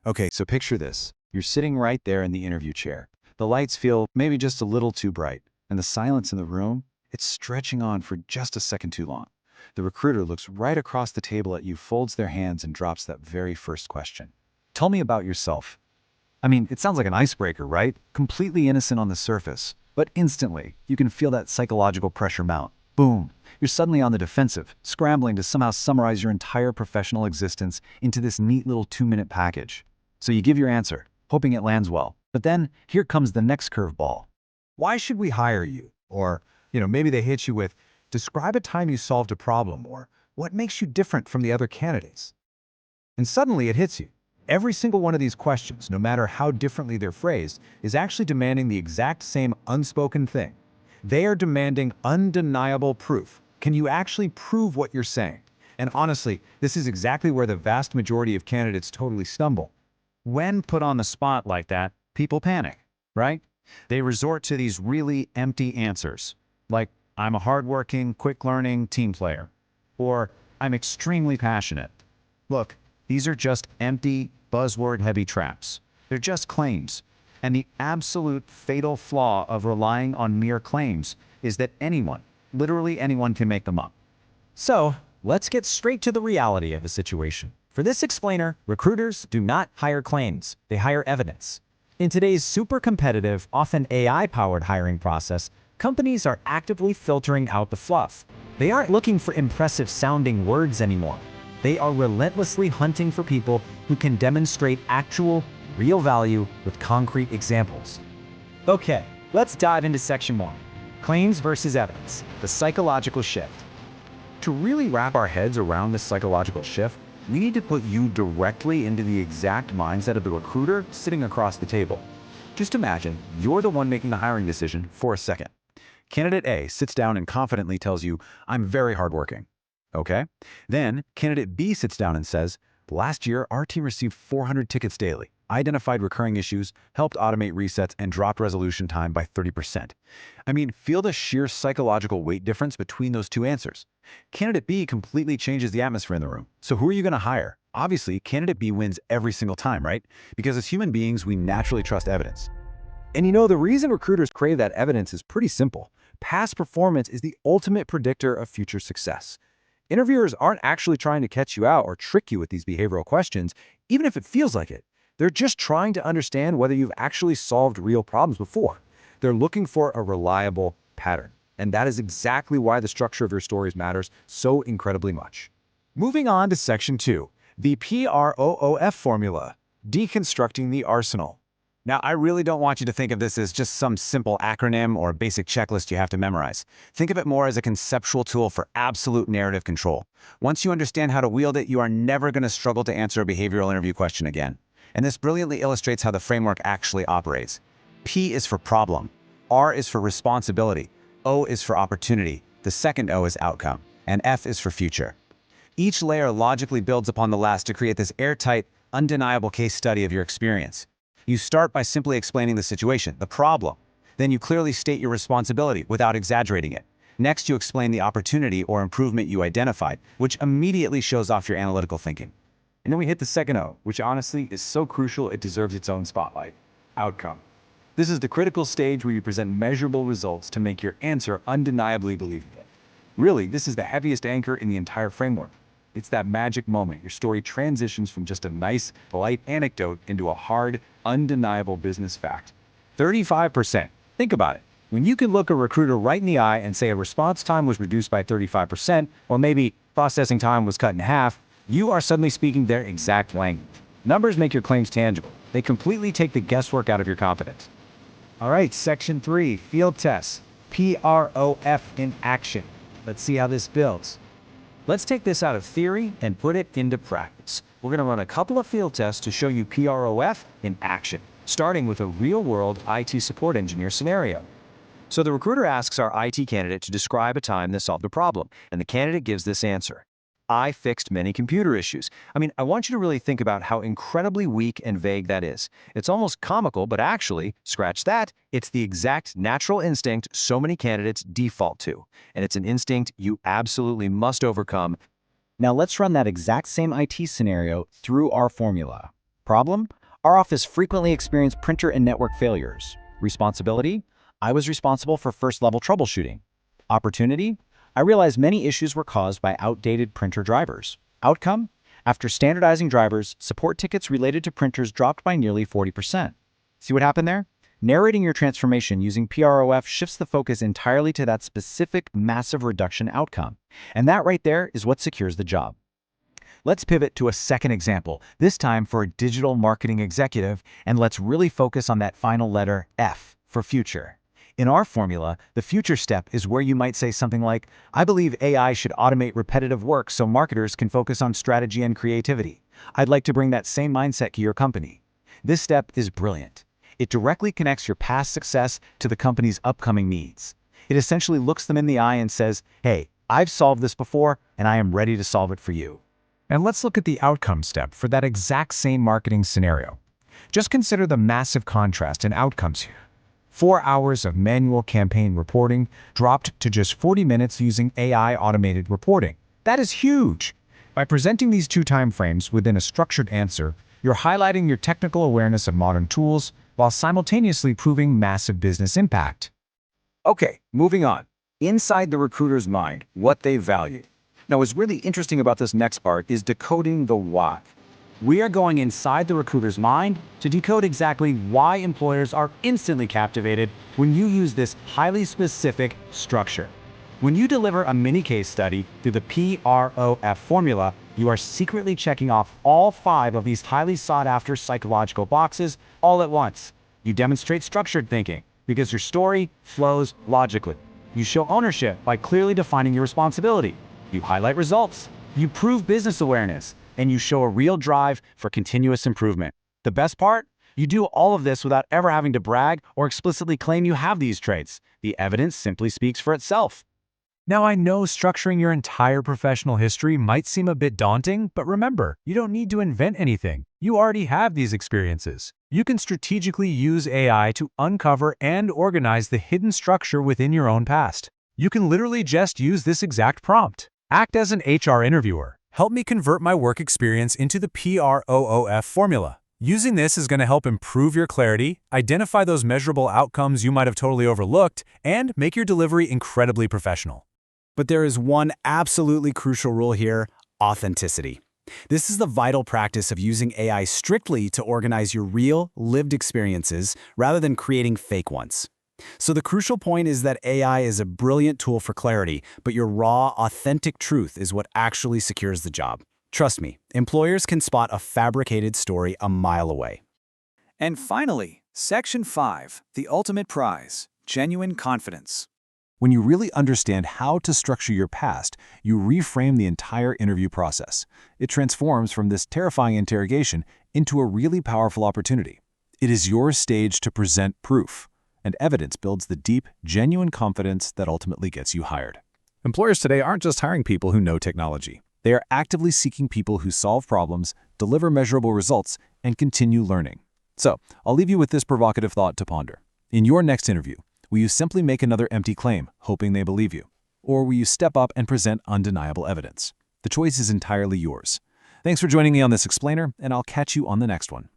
Okay, so picture this. You're sitting right there in the interview chair. The lights feel maybe just a little too bright, and the silence in the room, it's stretching on for just a second too long. The recruiter looks right across the table at you, folds their hands, and drops that very first question. Tell me about yourself. I mean, it sounds like an icebreaker, right? Completely innocent on the surface. But instantly, you can feel that psychological pressure mount. Boom! You're suddenly on the defensive, scrambling to somehow summarize your entire professional existence into this neat little 2-minute package. So you give your answer, hoping it lands well. But then, here comes the next curveball. Why should we hire you? Or, maybe they hit you with, describe a time you solved a problem, or what makes you different from the other candidates? And suddenly it hits you. Every single one of these questions, no matter how differently they're phrased, is actually demanding the exact same unspoken thing. They are demanding undeniable proof. Can you actually prove what you're saying? And honestly, this is exactly where the vast majority of candidates totally stumble. When put on the spot like that, people panic, right? They resort to these really empty answers, like, I'm a hardworking, quick-learning team player, or I'm extremely passionate. Look, these are just empty, buzzword-heavy traps. They're just claims. And the absolute fatal flaw of relying on mere claims is that anyone, literally anyone, can make them up. So, let's get straight to the reality of the situation. For this explainer, recruiters do not hire claims, they hire evidence. In today's super competitive, often AI-powered hiring process, companies are actively filtering out the fluff. They aren't looking for impressive sounding words anymore. They are relentlessly hunting for people who can demonstrate actual, real value with concrete examples. Okay, let's dive into section 1. Claims versus evidence, the psychological shift. To really wrap our heads around this psychological shift, we need to put you directly into the exact mindset of the recruiter sitting across the table. Just imagine you're the one making the hiring decision for a second. Candidate A sits down and confidently tells you, I'm very hardworking. Okay? Then, candidate B sits down and says, last year, our team received 400 tickets daily, identified recurring issues, helped automate resets, and dropped resolution time by 30%. I mean, feel the sheer psychological weight difference between those two answers. Candidate B completely changes the atmosphere in the room. So who are you going to hire? Obviously, candidate B wins every single time, right? Because as human beings, we naturally trust evidence. And the reason recruiters crave that evidence is pretty simple. Past performance is the ultimate predictor of future success. Interviewers aren't actually trying to catch you out or trick you with these behavioral questions, even if it feels like it. They're just trying to understand whether you've actually solved real problems before. They're looking for a reliable pattern. And that is exactly why the structure of your stories matters so incredibly much. Moving on to section 2, the P.R.O.O.F formula, deconstructing the arsenal. Now, I really don't want you to think of this as just some simple acronym or basic checklist you have to memorize. Think of it more as a conceptual tool for absolute narrative control. Once you understand how to wield it, you are never going to struggle to answer a behavioral interview question again. And this brilliantly illustrates how the framework actually operates. P is for problem, R is for responsibility, O is for opportunity, the second O is outcome, and F is for future. Each layer logically builds upon the last to create this airtight, undeniable case study of your experience. You start by simply explaining the situation, the problem. Then you clearly state your responsibility without exaggerating it. Next, you explain the opportunity or improvement you identified, which immediately shows off your analytical thinking. And then we hit the second O, which honestly is so crucial it deserves its own spotlight. Outcome. This is the critical stage where you present measurable results to make your answer undeniably believable. Really, this is the heaviest anchor in the entire framework. It's that magic moment your story transitions from just a nice, polite anecdote into a hard, undeniable business fact. 35%. Think about it. When you can look a recruiter right in the eye and say a response time was reduced by 35%, or maybe processing time was cut in half, you are suddenly speaking their exact language. Numbers make your claims tangible. They completely take the guesswork out of your confidence. All right, section 3, field tests. P.R.O.O.F in action. Let's see how this builds. Let's take this out of theory and put it into practice. We're going to run a couple of field tests to show you P.R.O.O.F in action, starting with a real-world IT support engineer scenario. So the recruiter asks our IT candidate to describe a time they solved a problem, and the candidate gives this answer. I fixed many computer issues. I mean, I want you to really think about how incredibly weak and vague that is. It's almost comical, but actually, scratch that, it's the exact natural instinct so many candidates default to. And it's an instinct you absolutely must overcome. Now let's run that exact same IT scenario through our formula. Problem? Our office frequently experienced printer and network failures. Responsibility? I was responsible for first-level troubleshooting. Opportunity? I realized many issues were caused by outdated printer drivers. Outcome? After standardizing drivers, support tickets related to printers dropped by nearly 40%. See what happened there? Narrating your transformation using P.R.O.O.F shifts the focus entirely to that specific massive reduction outcome. And that right there is what secures the job. Let's pivot to a second example, this time for a digital marketing executive, and let's really focus on that final letter F for future. In our formula, the future step is where you might say something like, I believe AI should automate repetitive work so marketers can focus on strategy and creativity. I'd like to bring that same mindset to your company. This step is brilliant. It directly connects your past success to the company's upcoming needs. It essentially looks them in the eye and says, hey, I've solved this before, and I am ready to solve it for you. And let's look at the outcome step for that exact same marketing scenario. Just consider the massive contrast in outcomes here. 4 hours of manual campaign reporting dropped to just 40 minutes using AI automated reporting. That is huge! By presenting these two time frames within a structured answer, you're highlighting your technical awareness of modern tools while simultaneously proving massive business impact. Okay, moving on. Inside the recruiter's mind, what they value. Now, what's really interesting about this next part is decoding the why. We are going inside the recruiter's mind to decode exactly why employers are instantly captivated when you use this highly specific structure. When you deliver a mini case study through the P.R.O.O.F formula, you are secretly checking off all 5 of these highly sought-after psychological boxes all at once. You demonstrate structured thinking because your story flows logically. You show ownership by clearly defining your responsibility. You highlight results. You prove business awareness. And you show a real drive for continuous improvement. The best part? You do all of this without ever having to brag or explicitly claim you have these traits. The evidence simply speaks for itself. Now, I know structuring your entire professional history might seem a bit daunting, but remember, you don't need to invent anything. You already have these experiences. You can strategically use AI to uncover and organize the hidden structure within your own past. You can literally just use this exact prompt. Act as an HR interviewer. Help me convert my work experience into the P.R.O.O.F formula. Using this is going to help improve your clarity, identify those measurable outcomes you might have totally overlooked, and make your delivery incredibly professional. But there is one absolutely crucial rule here: authenticity. This is the vital practice of using AI strictly to organize your real, lived experiences rather than creating fake ones. So the crucial point is that AI is a brilliant tool for clarity, but your raw, authentic truth is what actually secures the job. Trust me, employers can spot a fabricated story a mile away. And finally, Section 5, the ultimate prize, genuine confidence. When you really understand how to structure your past, you reframe the entire interview process. It transforms from this terrifying interrogation into a really powerful opportunity. It is your stage to present proof. And evidence builds the deep, genuine confidence that ultimately gets you hired. Employers today aren't just hiring people who know technology. They are actively seeking people who solve problems, deliver measurable results, and continue learning. So, I'll leave you with this provocative thought to ponder. In your next interview, will you simply make another empty claim, hoping they believe you? Or will you step up and present undeniable evidence? The choice is entirely yours. Thanks for joining me on this explainer, and I'll catch you on the next one.